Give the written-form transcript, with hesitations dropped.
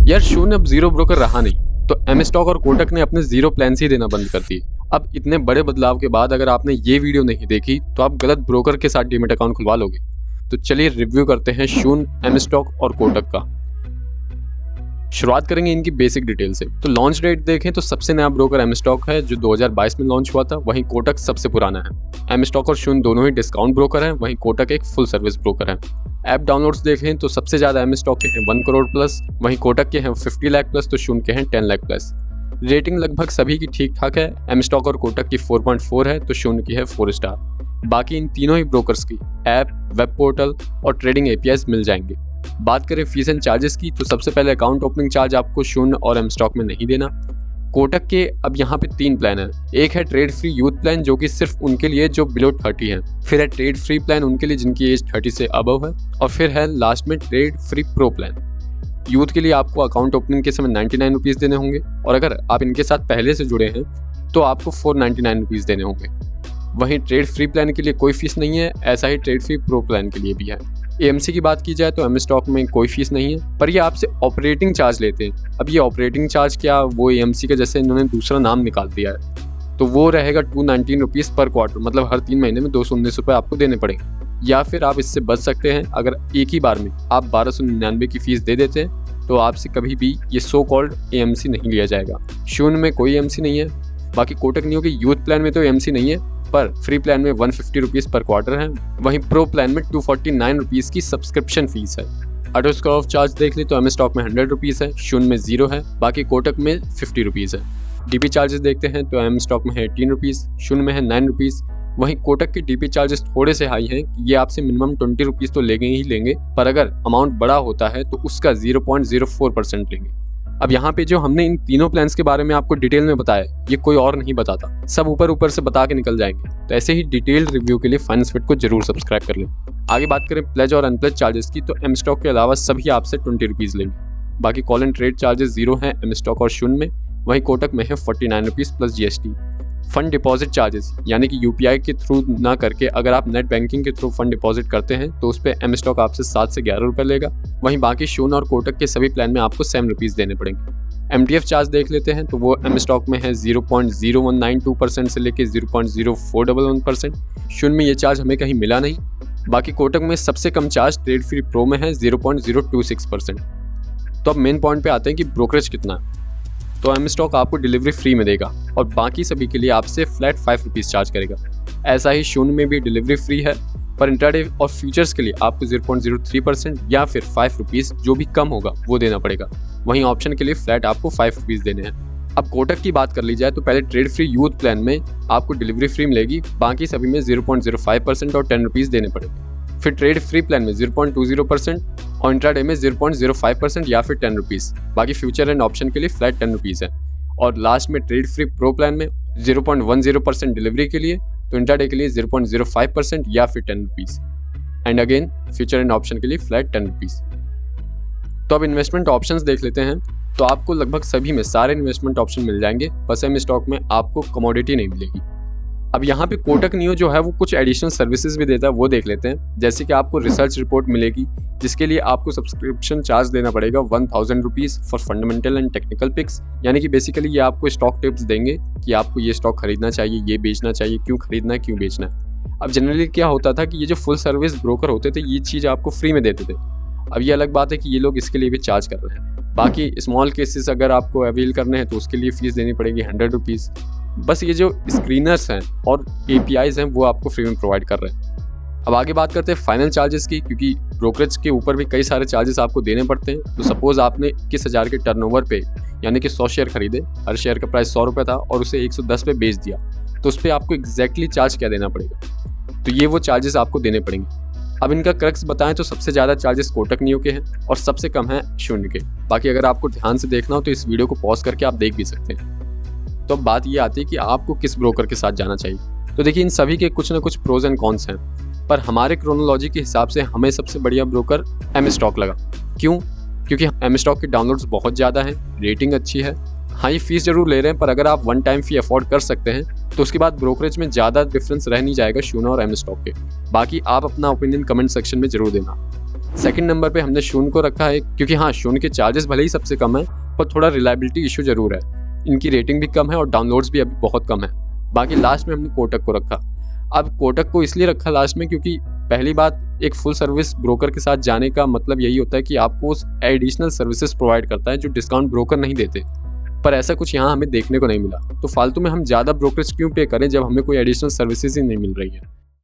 यार शून्य अब जीरो ब्रोकर रहा नहीं, तो एम स्टॉक और कोटक ने अपने जीरो प्लान ही देना बंद कर दिए। अब इतने बड़े बदलाव के बाद अगर आपने ये वीडियो नहीं देखी तो आप गलत ब्रोकर के साथ डीमैट अकाउंट खुलवा लोगे। तो चलिए रिव्यू करते हैं शून, एम स्टॉक और कोटक का। शुरुआत करेंगे इनकी बेसिक डिटेल से। तो लॉन्च डेट देखें तो सबसे नया ब्रोकर एम स्टॉक है जो 2022 में लॉन्च हुआ था, वहीं कोटक सबसे पुराना है। एम स्टॉक और शून दोनों ही डिस्काउंट ब्रोकर हैं, वहीं कोटक एक फुल सर्विस ब्रोकर है। ऐप डाउनलोड्स देखें तो सबसे ज़्यादा एम स्टॉक के हैं 1 करोड़ प्लस, वहीं कोटक के हैं 50 लाख प्लस, तो शून के हैं 10 लाख प्लस। रेटिंग लगभग सभी की ठीक ठाक है। एम स्टॉक और कोटक की 4.4 है तो शून की है 4 स्टार। बाकी इन तीनों ही ब्रोकर्स की ऐप, वेब पोर्टल और ट्रेडिंग एपीआईज मिल जाएंगे। बात करें फीस एंड चार्जेस की तो सबसे पहले अकाउंट ओपनिंग चार्ज आपको शून्य और एम स्टॉक में नहीं देना। कोटक के अब यहाँ पे 3 प्लान है। एक है ट्रेड फ्री यूथ प्लान जो कि सिर्फ उनके लिए जो बिलो 30 है, फिर है ट्रेड फ्री प्लान उनके लिए जिनकी एज 30 से अबव है, और फिर है लास्ट में trade free pro plan. Youth के लिए आपको अकाउंट ओपनिंग के समय 99 रुपीज़ देने होंगे, और अगर आप इनके साथ पहले से जुड़े हैं तो आपको 499 रुपीज़ देने होंगे। वहीं ट्रेड फ्री प्लान के लिए कोई फीस नहीं है, ऐसा ही ट्रेड फ्री प्रो प्लान के लिए भी है। एएमसी की बात की जाए तो एम स्टॉक में कोई फीस नहीं है, पर ये आपसे ऑपरेटिंग चार्ज लेते हैं। अब ये ऑपरेटिंग चार्ज क्या, वो एएमसी का जैसे इन्होंने दूसरा नाम निकाल दिया है, तो वो रहेगा 219 रुपीज़ पर क्वार्टर, मतलब हर 3 महीने में 219 रुपये आपको देने पड़ेंगे। या फिर आप इससे बच सकते हैं, अगर एक ही बार में आप 1299 की फीस दे देते हैं तो आपसे कभी भी ये सो कॉल्ड एएमसी नहीं लिया जाएगा। शून्य में कोई एएमसी नहीं है। बाकी कोटक नियो के यूथ प्लान में तो एएमसी नहीं है, पर फ्री प्लान में 150 रुपीज़ पर क्वार्टर है। वहीं प्रो प्लान में 249 रुपीज़ की सब्सक्रिप्शन फीस है। ऑटो स्कोर ऑफ चार्ज देख ले तो एम स्टॉक में 100 रुपीज़ है, शून्य में 0 है, बाकी कोटक में 50 रुपीज़ है। डीपी चार्जेस देखते हैं तो एम स्टॉक में है 18 रुपीज़, शून्य में है 9 रुपीज़। वहीं कोटक के डीपी चार्जेस थोड़े से हाई हैं, ये आपसे मिनिमम 20 रुपीज़ तो लेंगे ही लेंगे, पर अगर अमाउंट बड़ा होता है तो उसका 0.04% लेंगे। अब यहाँ पे जो हमने इन तीनों प्लान्स के बारे में आपको डिटेल में बताया, ये कोई और नहीं बताता, सब ऊपर से बता के निकल जाएंगे। तो ऐसे ही डिटेल्ड रिव्यू के लिए फाइनेंस फिट को जरूर सब्सक्राइब कर लें। आगे बात करें प्लेज और अनप्लेज चार्जेस की तो एम स्टॉक के अलावा सभी आपसे 20 रुपीज़ लेंगे। बाकी कॉल एंड ट्रेड चार्जेस 0 हैं एम स्टॉक और शून्य में, वहीं कोटक में है 49 rupees plus GST. Fund deposit charges यानी कि यूपीआई के थ्रू ना करके अगर आप नेट बैंकिंग के थ्रू फंड डिपॉजिट करते हैं तो उस पर एम स्टॉक आपसे 7 से 11 रुपये लेगा। वहीं बाकी शून्य और कोटक के सभी प्लान में आपको 7 रुपीज़ देने पड़ेंगे। एमटीएफ चार्ज देख लेते हैं तो वो एम स्टॉक में है 0.0192% से लेके 0.0411%। शून्य में ये चार्ज हमें कहीं मिला नहीं। बाकी कोटक में सबसे कम चार्ज ट्रेड फ्री प्रो में है 0.026%। तो अब मेन पॉइंट पे आते हैं कि ब्रोकरेज कितना है। तो एम स्टॉक आपको डिलीवरी फ्री में देगा और बाकी सभी के लिए आपसे फ्लैट 5 रुपीज़ चार्ज करेगा। ऐसा ही शून्य में भी डिलीवरी फ्री है, पर इंट्राडे और फ्यूचर्स के लिए आपको 0.03% या फिर 5 रुपीज़ जो भी कम होगा वो देना पड़ेगा। वहीं ऑप्शन के लिए फ्लैट आपको 5 रुपीज़ देने हैं। अब कोटक की बात कर ली जाए तो पहले ट्रेड फ्री यूथ प्लान में आपको डिलीवरी फ्री मिलेगी, बाकी सभी में 0.05% और 10 रुपीज़ देने पड़ेंगे। फिर ट्रेड फ्री प्लान में 0.20% और इंट्राडे में 0.05% या फिर 10 रुपीज़। बाकी फ्यूचर एंड ऑप्शन के लिए फ्लैट 10 रुपीज़ है। और लास्ट में ट्रेड फ्री प्रो प्लान में 0.10% डिलीवरी के लिए, तो इंट्राडे के लिए 0.05% या फिर 10 rupees. And again future and option के लिए फ्लैट 10 रुपीज़। तो अब इन्वेस्टमेंट ऑप्शंस देख लेते हैं। तो आपको लगभग सभी में सारे इन्वेस्टमेंट ऑप्शन मिल जाएंगे, बस एम स्टॉक में आपको कमोडिटी नहीं मिलेगी। अब यहाँ पे कोटक नियो जो है वो कुछ एडिशनल सर्विसेज भी देता है, वो देख लेते हैं। जैसे कि आपको रिसर्च रिपोर्ट मिलेगी जिसके लिए आपको सब्सक्रिप्शन चार्ज देना पड़ेगा 1000 rupees for fundamental and technical picks, यानी कि बेसिकली ये आपको स्टॉक टिप्स देंगे कि आपको ये स्टॉक खरीदना चाहिए, ये बेचना चाहिए, क्यों खरीदना है, क्यों बेचना है। अब जनरली क्या होता था कि ये जो फुल सर्विस ब्रोकर होते थे ये चीज़ आपको फ्री में देते थे। अब ये अलग बात है कि ये लोग इसके लिए भी चार्ज कर रहे हैं। बाकी स्मॉल केसेस अगर आपको अवेल करने हैं तो उसके लिए फ़ीस देनी पड़ेगी 100 रुपीज़। बस ये जो स्क्रीनर्स हैं और APIs हैं वो आपको फ्री में प्रोवाइड कर रहे हैं। अब आगे बात करते हैं फाइनल चार्जेस की, क्योंकि ब्रोकरेज के ऊपर भी कई सारे चार्जेस आपको देने पड़ते हैं। तो सपोज़ आपने 21,000 के टर्नओवर पे यानी कि 100 शेयर खरीदे, हर शेयर का प्राइस 100 रुपये था और उसे 110 पे बेच दिया, तो उस पर आपको एग्जैक्टली चार्ज क्या देना पड़ेगा, तो ये वो चार्जेस आपको देने पड़ेंगे। अब इनका क्रक्स बताएं तो सबसे ज़्यादा चार्जेस कोटक नियो के हैं और सबसे कम है शून्य के। बाकी अगर आपको ध्यान से देखना हो तो इस वीडियो को पॉज करके आप देख भी सकते हैं। तो अब बात ये आती है कि आपको किस ब्रोकर के साथ जाना चाहिए। तो देखिए इन सभी के कुछ ना कुछ प्रोज एंड कॉन्स हैं, पर हमारे क्रोनोलॉजी के हिसाब से हमें सबसे बढ़िया ब्रोकर एम स्टॉक लगा। क्यों? क्योंकि एम स्टॉक के डाउनलोड्स बहुत ज़्यादा हैं, रेटिंग अच्छी है। हाँ ये फीस जरूर ले रहे हैं, पर अगर आप 1 टाइम फी अफोर्ड कर सकते हैं तो उसके बाद ब्रोकरेज में ज़्यादा डिफरेंस रह नहीं जाएगा शून्य और एम स्टॉक के। बाकी आप अपना ओपिनियन कमेंट सेक्शन में जरूर देना। सेकंड नंबर पे हमने शून को रखा है, क्योंकि हाँ, शून के चार्जेस भले ही सबसे कम है, पर थोड़ा रिलायबिलिटी इशू जरूर है। इनकी रेटिंग भी कम है और डाउनलोड्स भी अभी बहुत कम है। बाकी लास्ट में हमने कोटक को रखा। अब कोटक को इसलिए रखा लास्ट में क्योंकि पहली बात, एक फुल सर्विस ब्रोकर के साथ जाने का मतलब यही होता है कि आपको उस एडिशनल सर्विसेज प्रोवाइड करता है जो डिस्काउंट ब्रोकर नहीं देते। पर ऐसा कुछ यहाँ हमें देखने को नहीं मिला, तो फालतू में हम ज़्यादा ब्रोकरेज क्यों पे करें जब हमें कोई एडिशनल सर्विसेज ही नहीं मिल रही है।